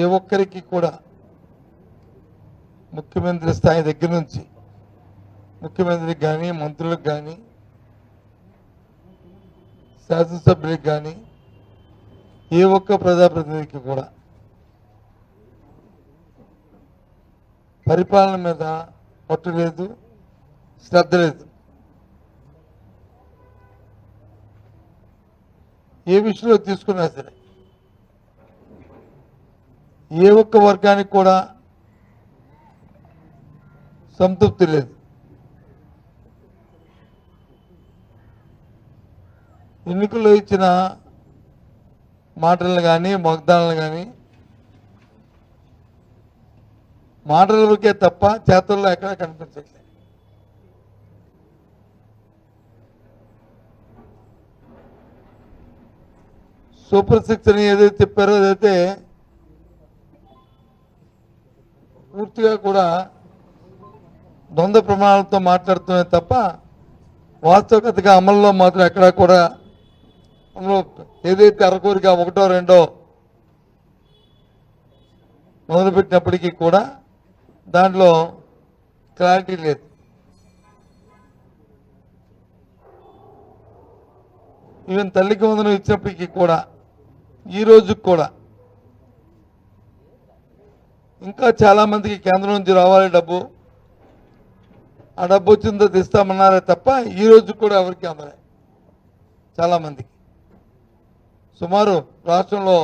ఏ ఒక్కరికి కూడా ముఖ్యమంత్రి స్థాయి దగ్గర నుంచి ముఖ్యమంత్రికి కానీ మంత్రులకు కానీ శాసనసభ్యులకు కానీ ఏ ఒక్క ప్రజాప్రతినిధికి కూడా పరిపాలన మీద పట్టు లేదు, శ్రద్ధ లేదు. ఏ విషయంలో తీసుకున్నా సరే ఏ ఒక్క వర్గానికి కూడా సంతృప్తి లేదు. ఎన్నికల్లో ఇచ్చిన మాటలను కానీ వాగ్దానాలను కానీ మాటలకే తప్ప చేతుల్లో ఎక్కడా కనిపించట్లేదు. సూపర్ 6 అని ఏదైతే చెప్పారో అదైతే పూర్తిగా కూడా ద్వంద్వ ప్రమాణాలతో మాట్లాడుతున్నాయి తప్ప వాస్తవికతగా అమల్లో మాత్రం ఎక్కడా కూడా అందులో ఏదైతే అరకూరిగా 1, 2 మొదలుపెట్టినప్పటికీ కూడా దాంట్లో క్లారిటీ లేదు. ఈవెన్ తల్లికి వందనం ఇచ్చినప్పటికీ కూడా ఈ రోజుకి కూడా ఇంకా చాలామందికి కేంద్రం నుంచి రావాలి డబ్బు, ఆ డబ్బు వచ్చిందో తెస్తామన్నారే తప్ప ఈ రోజు కూడా ఎవరికి అందలే. చాలామందికి సుమారు రాష్ట్రంలో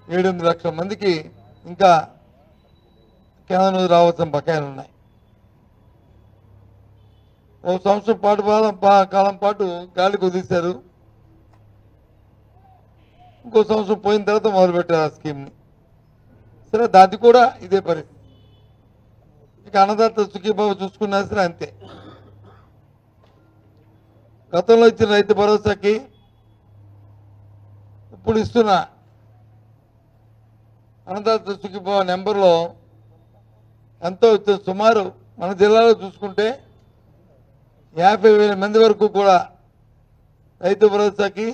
7-8 లక్షల మందికి ఇంకా కేంద్రం నుంచి రావాల్సిన బకాయిలు ఉన్నాయి. ఓ సంవత్సరం కాలం పాటు గాలికి వదిలేశారు. ఇంకో సంవత్సరం పోయిన తర్వాత మొదలుపెట్టారు ఆ స్కీమ్ని. సరే దాది కూడా ఇదే పరిస్థితి. ఇక అన్నదాత సుఖీభావ చూసుకున్నా సరే అంతే. గతంలో ఇచ్చిన రైతు భరోసాకి ఇప్పుడు ఇస్తున్న అన్నదాత సుఖీభావ నెంబర్లో ఎంతో ఇస్తుంది. సుమారు మన జిల్లాలో చూసుకుంటే 50,000 మంది వరకు కూడా రైతు భరోసాకి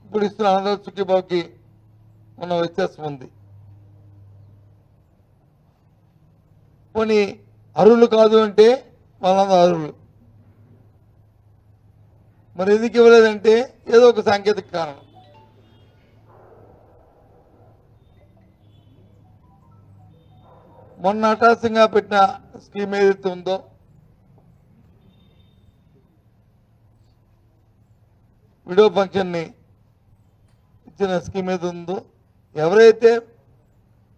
ఇప్పుడు ఇస్తున్న అన్నదాత సుఖీభావకి మన వ్యత్యాసం ఉంది. పోనీ అర్హులు కాదు అంటే వాళ్ళందరూ అర్హులు. మరి ఎందుకు ఇవ్వలేదంటే ఏదో ఒక సాంకేతిక కారణం. మొన్న హఠాత్తుగా పెట్టిన స్కీమ్ ఏదైతే ఉందో విడో ఫంక్షన్ని ఇచ్చిన స్కీమ్ ఏది ఉందో, ఎవరైతే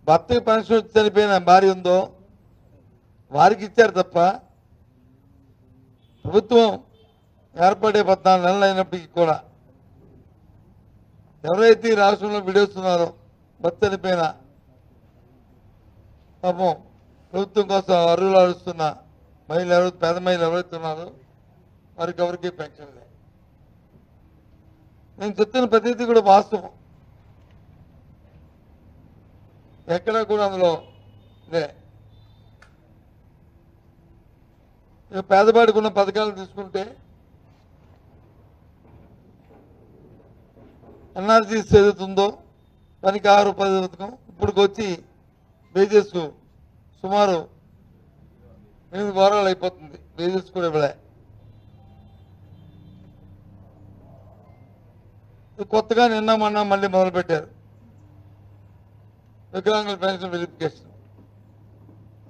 భర్తకి పెన్షన్ వచ్చి చనిపోయిన భార్య ఉందో వారికి ఇచ్చారు తప్ప ప్రభుత్వం ఏర్పడే 14 నెలలు అయినప్పటికీ కూడా ఎవరైతే ఈ రాష్ట్రంలో విడేస్తున్నారో భర్త చనిపోయిన పాపం ప్రభుత్వం కోసం అర్హులు అరుస్తున్న మహిళలు ఎవరైతే పేద మహిళలు ఎవరైతే ఉన్నారో వారికి ఎవరికి పెన్షన్ లేదు. నేను చెప్తున్న ప్రతిదీ కూడా వాస్తవం, ఎక్కడా కూడా అందులో లే. ఇక పేదవాడికి ఉన్న పథకాలను తీసుకుంటే ఎన్ఆర్జీఎస్ ఏదైతుందో పనికి 6 పథకం ఇప్పటికి వచ్చి వేజెస్ సుమారు 8 వారాలు అయిపోతుంది. వేజెస్ కూడా ఇవ్వలే. కొత్తగా నిన్న మొన్న మళ్ళీ మొదలుపెట్టారు వికలాంగుల పెన్షన్ వెరిఫికేషన్.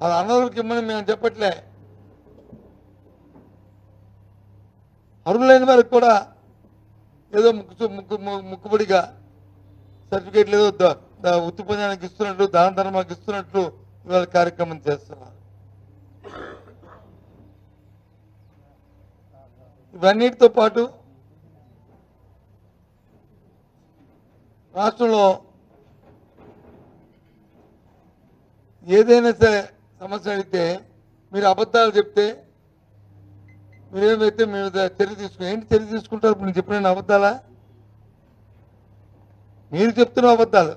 అది అర్హులకి ఇమ్మని మేము చెప్పట్లే. అర్హులైన వారికి కూడా ఏదో ముక్కుబడిగా సర్టిఫికేట్లు ఏదో ఉత్తిపందానికి ఇస్తున్నట్లు దాన ధర్మానికి ఇస్తున్నట్లు ఇవాళ కార్యక్రమం చేస్తున్నారు. ఇవన్నిటితో పాటు రాష్ట్రంలో ఏదైనా సరే సమస్య అడిగితే మీరు అబద్ధాలు చెప్తే మీరేమైతే మేము చర్య తీసుకుని ఏంటి చర్య తీసుకుంటారు? ఇప్పుడు నేను చెప్పిన అబద్ధాలా? మీరు చెప్తున్న అబద్ధాలు.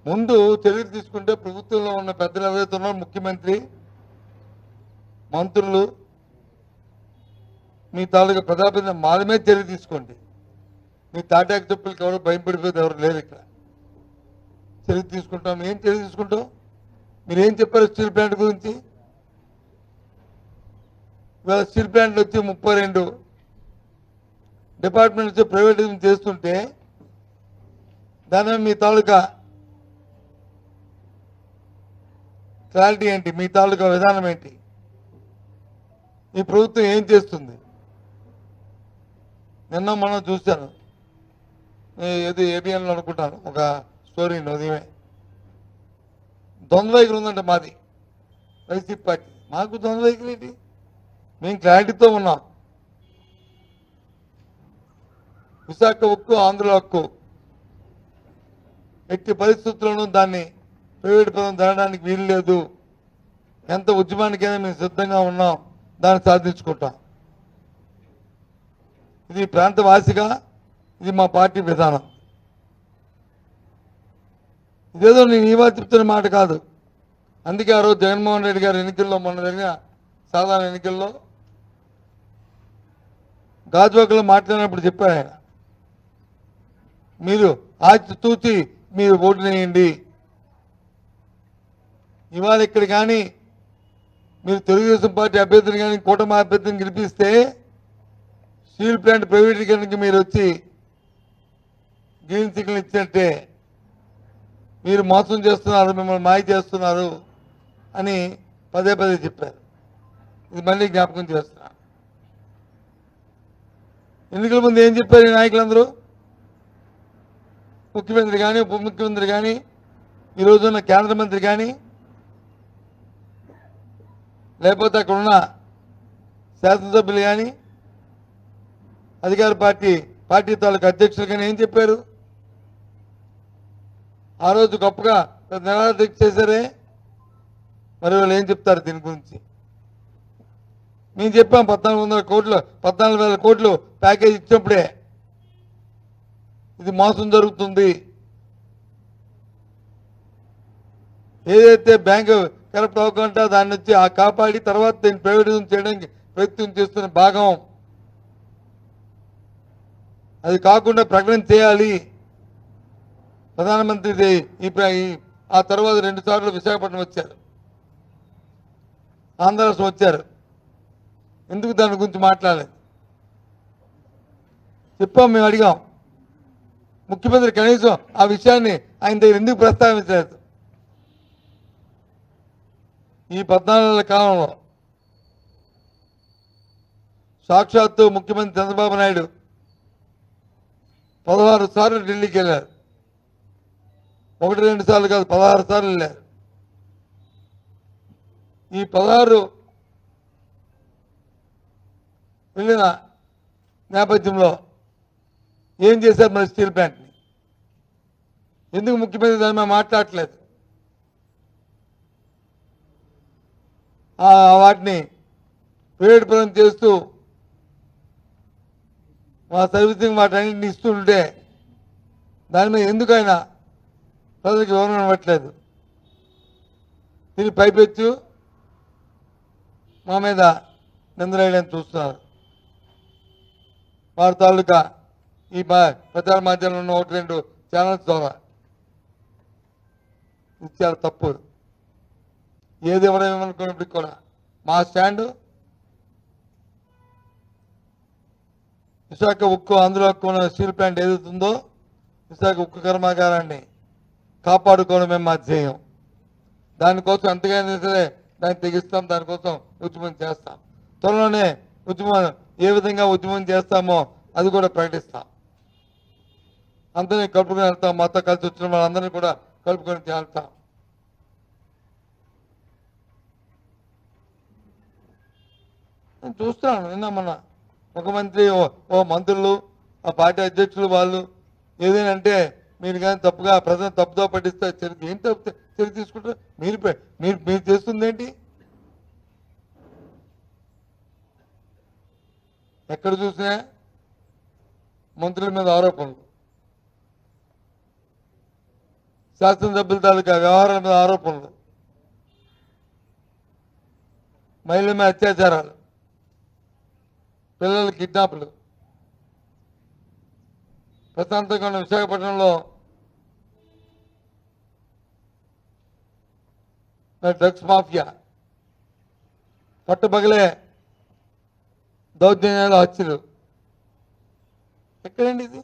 ముందు చర్యలు తీసుకుంటే ప్రభుత్వంలో ఉన్న పెద్దలు ఎవరైతే ఉన్నారో ముఖ్యమంత్రి, మంత్రులు, మీ తాలూకా ప్రజాప్రతినిధులు మాది మీద చర్య తీసుకోండి. మీ తాటాకు చెప్పులకి ఎవరు భయం పడిపోతే ఎవరు లేరు ఇక్కడ. చర్య తీసుకుంటాం. ఏం చర్య తీసుకుంటాం? మీరేం చెప్పారు స్టీల్ ప్లాంట్ గురించి? ఇవాళ స్టీల్ ప్లాంట్లు వచ్చి 32 డిపార్ట్మెంట్ వచ్చి ప్రైవేటైజేషన్ చేస్తుంటే దాని మీ తాలూకా క్లారిటీ ఏంటి? మీ తాలూకా విధానం ఏంటి? ఈ ప్రభుత్వం ఏం చేస్తుంది? నిన్న మనం చూశాను, ఏది ఏబిఎన్లో అనుకుంటాను, ఒక స్టోరీని ఉదయమే ద్వంద్వ వైఖరి ఉందంట మాది వైసీపీ పార్టీ. మాకు ద్వంద్వ వైఖరి ఏంటి? మేము క్లారిటీతో ఉన్నాం. విశాఖ ఉక్కు ఆంధ్ర హక్కు ఎట్టి పరిస్థితుల్లోనూ దాన్ని ప్రైవేట్ పదం జరగడానికి వీలు లేదు. ఎంత ఉద్యమానికైనా మేము సిద్ధంగా ఉన్నాం, దాన్ని సాధించుకుంటాం. ఇది ప్రాంతవాసిగా ఇది మా పార్టీ విధానం. ఇదేదో నేను ఇవాళ చెప్తున్న మాట కాదు. అందుకే ఆ రోజు జగన్మోహన్ రెడ్డి గారి ఎన్నికల్లో, మొన్న జరిగిన సాధారణ ఎన్నికల్లో గాజువాకలో మాట్లాడినప్పుడు చెప్పారు ఆయన, మీరు ఆచితూచి మీరు ఓటు వేయండి. ఇవాళ ఇక్కడ కానీ మీరు తెలుగుదేశం పార్టీ అభ్యర్థిని కానీ కూటమి అభ్యర్థిని గెలిపిస్తే స్టీల్ ప్లాంట్ ప్రైవేటీకరణకి మీరు వచ్చి గ్రీన్ సిగ్నల్ ఇచ్చినట్టే. మీరు మోసం చేస్తున్నారు, మిమ్మల్ని మాయ చేస్తున్నారు అని పదే పదే చెప్పారు. ఇది మళ్ళీ జ్ఞాపకం చేస్తున్నా. ఎన్నికల ముందు ఏం చెప్పారు ఈ నాయకులందరూ? ముఖ్యమంత్రి కానీ, ఉప ముఖ్యమంత్రి కానీ, ఈరోజున్న కేంద్ర మంత్రి కానీ, లేకపోతే అక్కడ ఉన్న శాసనసభ్యులు కానీ, అధికార పార్టీ తాలూకు అధ్యక్షులు కానీ ఏం చెప్పారు? ఆ రోజు గొప్పగా నిరాదీక్ష చేశారే, మరి వాళ్ళు ఏం చెప్తారు దీని గురించి? మేము చెప్పాం 14,000 కోట్లు ప్యాకేజ్ ఇచ్చినప్పుడే ఇది మోసం జరుగుతుంది. ఏదైతే బ్యాంకు కరప్ట్ అవ్వకుండా దాన్ని వచ్చి కాపాడి తర్వాత దీన్ని ప్రైవేటైజేషన్ చేయడానికి ప్రయత్నం చేస్తున్న భాగం, అది కాకుండా ప్రకటన చేయాలి. ప్రధానమంత్రి ఆ తర్వాత 2 సార్లు విశాఖపట్నం వచ్చారు, ఆంధ్ర రాష్ట్రం వచ్చారు. ఎందుకు దాని గురించి మాట్లాడలేదు? చెప్పాం, మేము అడిగాం. ముఖ్యమంత్రి కనీసం ఆ విషయాన్ని ఆయన దగ్గర ఎందుకు ప్రస్తావించలేదు? ఈ 14 కాలంలో సాక్షాత్తు ముఖ్యమంత్రి చంద్రబాబు నాయుడు 16 సార్లు ఢిల్లీకి వెళ్ళారు. 1-2 సార్లు కాదు, 16 సార్లు వెళ్ళారు. ఈ 16 వెళ్ళిన నేపథ్యంలో ఏం చేశారు మరి స్టీల్ ప్లాంట్ని? ఎందుకు ముఖ్యమంత్రి దాని మీద మాట్లాడట్లేదు? వాటిని ప్రైవేట్ పరం చేస్తూ మా సర్వీసింగ్ వాటన్నింటిని ఇస్తుంటే దాని మీద ఎందుకు ఆయన ప్రజలకు వివరణ ఇవ్వట్లేదు? దీన్ని పైపెచ్చు మా మీద నిందలేయడానికి చూస్తున్నారు. వారి తాలూకా ఈ ప్రచార మాధ్యమంలో ఉన్న 1-2 ఛానల్స్ ద్వారా ఇది చాలా తప్పు. ఏది ఇవ్వడమేమనుకున్నప్పటికి కూడా మా స్టాండ్ విశాఖ ఉక్కు, ఆంధ్ర హక్కు ఉన్న స్టీల్ ప్లాంట్ ఏదైతుందో విశాఖ ఉక్కు కర్మాగారాన్ని కాపాడుకోవడమే మా ధ్యేయం. దానికోసం ఎంతగానో సరే దాన్ని తెగిస్తాం, దానికోసం ఉద్యమం చేస్తాం. త్వరలోనే ఉద్యమం ఏ విధంగా ఉద్యమం చేస్తామో అది కూడా ప్రకటిస్తాం. అందరినీ కలుపుకొని వెళ్తాం. మాతో కలిసి వచ్చిన వాళ్ళందరినీ కూడా కలుపుకొని వెళ్తాం. నేను చూస్తున్నాను, నిన్న మన ముఖ్యమంత్రి ఓ మంత్రులు, ఆ పార్టీ అధ్యక్షులు వాళ్ళు ఏదైనా అంటే మీరు కానీ తప్పుగా ప్రజలు తప్పుదో పట్టిస్తే ఏం తప్పు చర్య తీసుకుంటారు? మీరు చేస్తుంది ఏంటి? ఎక్కడ చూసినా మంత్రుల మీద ఆరోపణలు, శాసనసభ్యుల తాలూకా వ్యవహారాల మీద ఆరోపణలు, మహిళల మీద అత్యాచారాలు, పిల్లల కిడ్నాప్లు. ప్రశాంతంగా ఉన్న విశాఖపట్నంలో డ్రగ్స్ మాఫియా, పట్టపగలే దౌర్జన్యాలు, హత్యలు. ఎక్కడండి ఇది?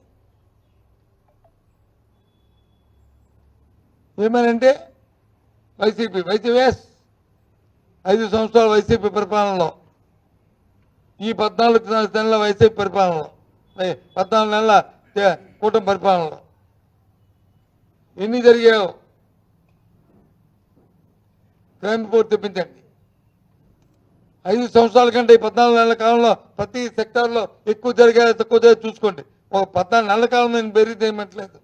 ఏమనంటే వైసీపీ 5 సంవత్సరాల వైసీపీ పరిపాలనలో, ఈ 14 నెలల వైసీపీ పరిపాలనలో, 14 నెలల కూటమి పరిపాలనలో ఎన్ని జరిగాయో క్రైమ్ రిపోర్ట్ తెప్పించండి. 5 సంవత్సరాల కంటే ఈ 14 నెలల కాలంలో ప్రతి సెక్టార్లో ఎక్కువ జరిగాయో తక్కువ జరిగాయో చూసుకోండి. ఒక 14 నెలల కాలం నేను బెరీ చేయమట్లేదు.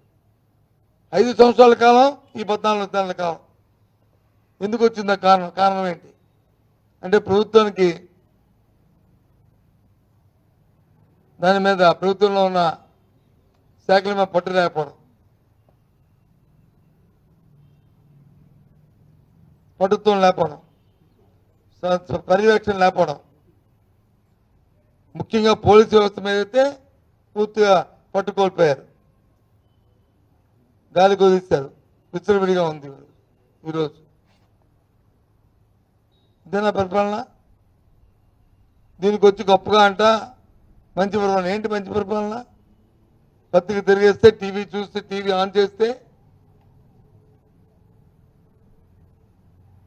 5 సంవత్సరాల కాలం, ఈ 14 నెలల కాలం ఎందుకు వచ్చిందా? కారణం ఏంటి అంటే ప్రభుత్వానికి దాని మీద, ప్రభుత్వంలో ఉన్న శాఖల మీద పట్టు లేకపోవడం, పట్టుత్వం లేకపోవడం, పర్యవేక్షణ లేకపోవడం, ముఖ్యంగా పోలీసు వ్యవస్థ మీద అయితే పూర్తిగా పట్టుకోల్పోయారు, గాలి కుదిస్తారు. విచ్చలవిడిగా ఉంది ఈరోజు. ఇదేనా పరిపాలన? దీనికి వచ్చి గొప్పగా అంట మంచి పరిపాలన. ఏంటి మంచి పరిపాలన? పత్రిక తిరిగేస్తే, టీవీ చూస్తే, టీవీ ఆన్ చేస్తే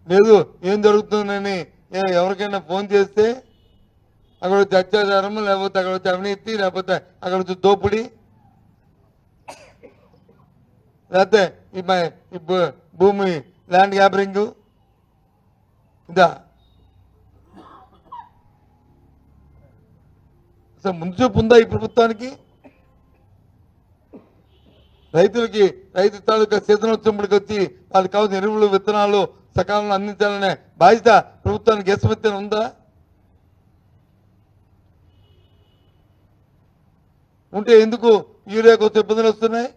లేదు ఏం జరుగుతుందని ఎవరికైనా ఫోన్ చేస్తే అక్కడ వచ్చి అత్యాచారం, లేకపోతే అక్కడ వచ్చి అవినీతి, లేకపోతే అక్కడ వచ్చి దోపిడీ, లేకపోతే ఈ భూమి ల్యాండ్ గ్యాబరింగ్, ఇదా? అసలు ముందు చూపు ఉందా ఈ ప్రభుత్వానికి? రైతు తాలూకా సీజన్ వచ్చినప్పటికి వచ్చి వాళ్ళకి కావాల్సిన ఎరువులు, విత్తనాలు సకాలంలో అందించాలనే బాధ్యత ప్రభుత్వానికి ఎస్మెత్తిన ఉందా? ఉంటే ఎందుకు యూరియా కోసం ఇబ్బందులు వస్తున్నాయి?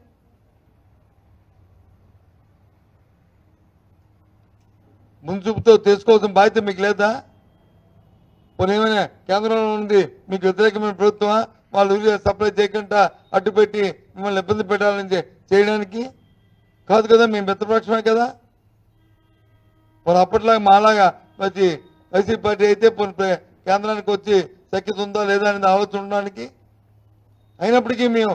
ముందు చూపుతో తెలుసుకోవాల్సిన బాధ్యత మీకు లేదా? పోనీ ఏమైనా కేంద్రంలో ఉంది మీకు వ్యతిరేకమైన ప్రభుత్వమా? వాళ్ళు యూరియా సప్లై చేయకుండా అడ్డుపెట్టి మిమ్మల్ని ఇబ్బంది పెట్టాలని చేయడానికి కాదు కదా. మేము మిత్రపక్షమే కదా. మరి అప్పట్లాగా మాలాగా వచ్చి వైసీపీ పార్టీ అయితే కేంద్రానికి వచ్చి శక్తి ఉందా లేదా అనేది ఆలోచన ఉండడానికి. అయినప్పటికీ మేము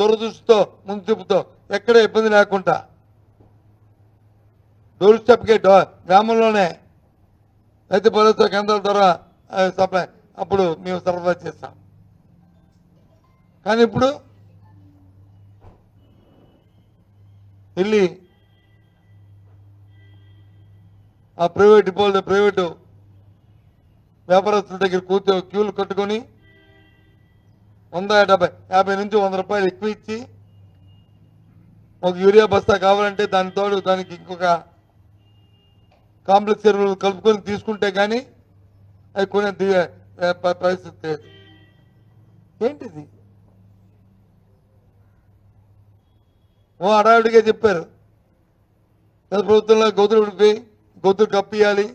దురదృష్టితో, ముందు చూపుతో ఎక్కడ ఇబ్బంది లేకుండా డోర్ స్టెప్కి గ్రామంలోనే రైతు భరోసా కేంద్రాల ద్వారా సప్లై అప్పుడు మేము సరఫరా చేస్తాం. కానీ ఇప్పుడు వెళ్ళి ఆ ప్రైవేటు వ్యాపారస్తుల దగ్గర క్యూలు కట్టుకొని 150 నుంచి 100 రూపాయలు ఎక్కువ ఇచ్చి ఒక యూరియా బస్తా కావాలంటే దానికి ఇంకొక కాంప్లెక్స్ ఎరువులు కలుపుకొని తీసుకుంటే కానీ అది కొనే పరిస్థితి లేదు. ఏంటిది? అడావిడిగా చెప్పారు గత ప్రభుత్వంలో గొంతులు కప్పియాలి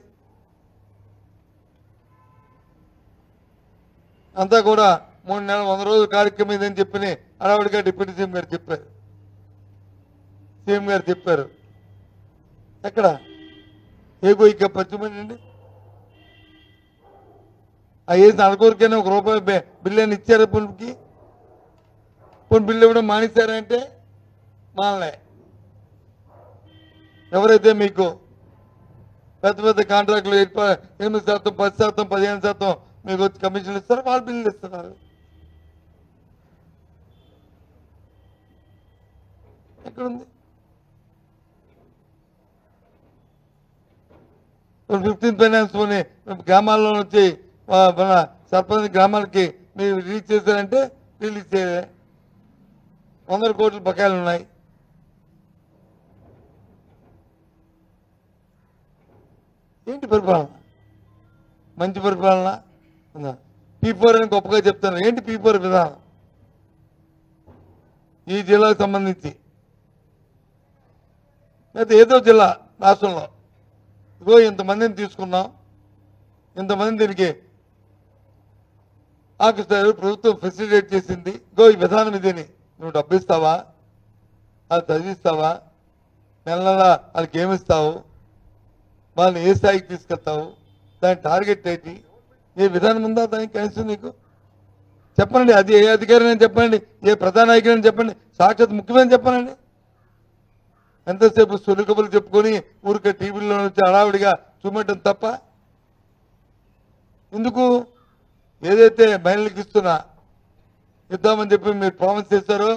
అంతా కూడా 3 నెలలు 100 రోజుల కార్యక్రమం ఇదని చెప్పి అడావిడిగా డిప్యూటీ సీఎం గారు చెప్పారు. ఎక్కడ ఏగో ఇక పచ్చిమండి ఆ వేసిన అలకూరికైనా ₹1 బిల్లు అని ఇచ్చారు. బిల్లు ఇవ్వడం మానేశారంటే మానలే. ఎవరైతే మీకు పెద్ద కాంట్రాక్టులు 8%, 10%, 15% మీకు వచ్చి కమిషన్లు ఇస్తారో వాళ్ళు బిల్లులు ఇస్తున్నారు. ఎక్కడుంది? 15th ఫైనాన్స్ గ్రామాల్లో వచ్చి మన సర్పంచ్ గ్రామాలకి మీరు రిలీజ్ చేశారంటే రిలీజ్ చేయలే. 100 కోట్ల బకాయిలు ఉన్నాయి. ఏంటి పరిపాలన? మంచి పరిపాలన P4 అని గొప్పగా చెప్తాను. ఏంటి P4 విధానం? ఈ జిల్లాకు సంబంధించి లేదా ఏదో జిల్లా రాష్ట్రంలో ఇగో ఇంతమందిని తీసుకున్నాం, ఇంతమంది దీనికి ఆకిస్తారు, ప్రభుత్వం ఫెసిలిటేట్ చేసింది, ఇగో ఈ విధానం ఇదేని. నువ్వు డబ్బు ఇస్తావా? అది చదివిస్తావా? నెల నెల వాళ్ళకి ఏమిస్తావు? వాళ్ళని ఏ స్థాయికి తీసుకెళ్తావు, దాని టార్గెట్ ఏంటి, ఏ విధానం ఉందా దానికి కనీసం నీకు చెప్పండి. అది ఏ అధికారి చెప్పండి, ఏ ప్రధాన నాయకుడు చెప్పండి, సాక్షాత్ ముఖ్యమంత్రి చెప్పనండి. ఎంతసేపు సులుకబులు చెప్పుకొని ఊరికే టీవీలో నుంచి హడావిడిగా చూపెట్టడం తప్ప ఎందుకు? ఏదైతే మహిళలకు ఇద్దామని చెప్పి మీరు ప్రామిస్ చేశారో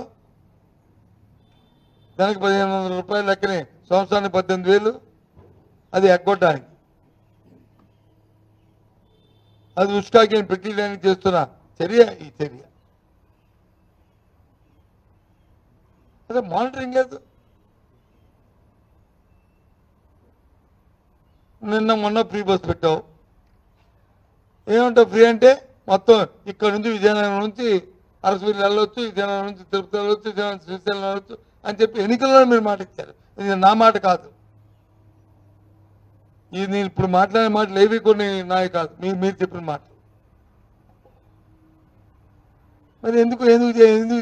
దానికి 1500 రూపాయలు లెక్కని సంవత్సరానికి 18,000 అది ఎగ్గొట్టడానికి, అది ఉష్కాకి పెట్టడానికి చేస్తున్న చర్య ఈ చర్య. అదే మానిటరింగ్ లేదు. నిన్న మొన్న ఫ్రీ బస్ పెట్టావు. ఏమంటావు ఫ్రీ అంటే? మొత్తం ఇక్కడ నుంచి విజయనగరం నుంచి అరసవీలు వెళ్ళొచ్చు, విజయనగరం నుంచి తిరుపతి వెళ్ళొచ్చు, విజయనగరం శ్రీశైలం వెళ్ళొచ్చు అని చెప్పి ఎన్నికల్లో మీరు మాట ఇచ్చారు. ఇది నా మాట కాదు. ఇది నేను ఇప్పుడు మాట్లాడిన మాటలు ఏవి కొన్ని నాయి కాదు, మీరు చెప్పిన మాటలు. మరి ఎందుకు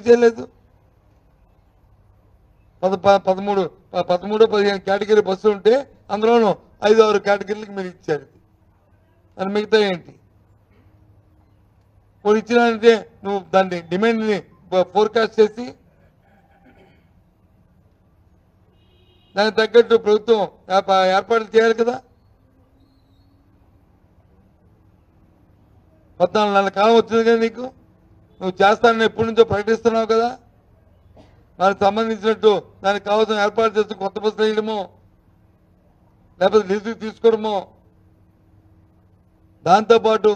చేయలేదు? 13-15 కేటగిరీ బస్సులు ఉంటే అందులోనూ 5-6 కేటగిరీలకు మీరు ఇచ్చారు. అని మిగతా ఏంటి? వాళ్ళు ఇచ్చినంటే నువ్వు దాన్ని డిమాండ్ని ఫోర్కాస్ట్ చేసి దానికి తగ్గట్టు ప్రభుత్వం ఏర్పాట్లు చేయాలి కదా. 14 నెలల కాలం వచ్చింది కదా నీకు. నువ్వు చేస్తానని ఎప్పటి నుంచో ప్రకటిస్తున్నావు కదా. దానికి సంబంధించినట్టు దానికి కావాల్సిన ఏర్పాటు చేస్తూ కొత్త బస్సులు వేయడమో లేకపోతే లీజుకు తీసుకోవడమో, దాంతోపాటు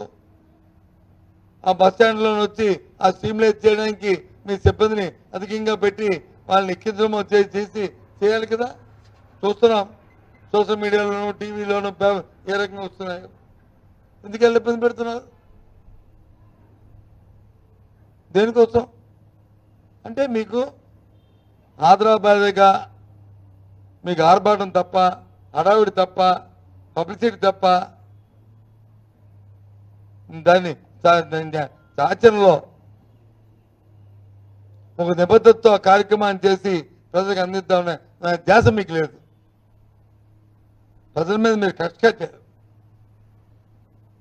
ఆ బస్ స్టాండ్లో వచ్చి ఆ స్ట్రీమ్లైజ్ చేయడానికి మీ సిబ్బందిని అధికంగా పెట్టి వాళ్ళని ఎక్కించడమో చేసి చేయాలి కదా. చూస్తున్నాం సోషల్ మీడియాలోనూ టీవీలోనూ ఏ రకంగా వస్తున్నాయి. ఎందుకని ఇబ్బంది పెడుతున్నారు? దేనికోసం అంటే మీకు ఆదరాబాదేగా మీకు ఆర్భాటం తప్ప, హడావిడి తప్ప, పబ్లిసిటీ తప్ప దాన్ని ఆచరణలో ఒక నిబద్ధతతో కార్యక్రమాన్ని చేసి ప్రజలకు అందిద్దామనే ధ్యాస మీకు లేదు. ప్రజల మీద మీరు కక్ష కట్టారు.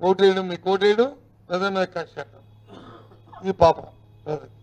ఓటేయడం, మీకు ఓటేయడం, ప్రజల మీద కక్ష కట్టడం. ఇది పాపం ప్రజలకు.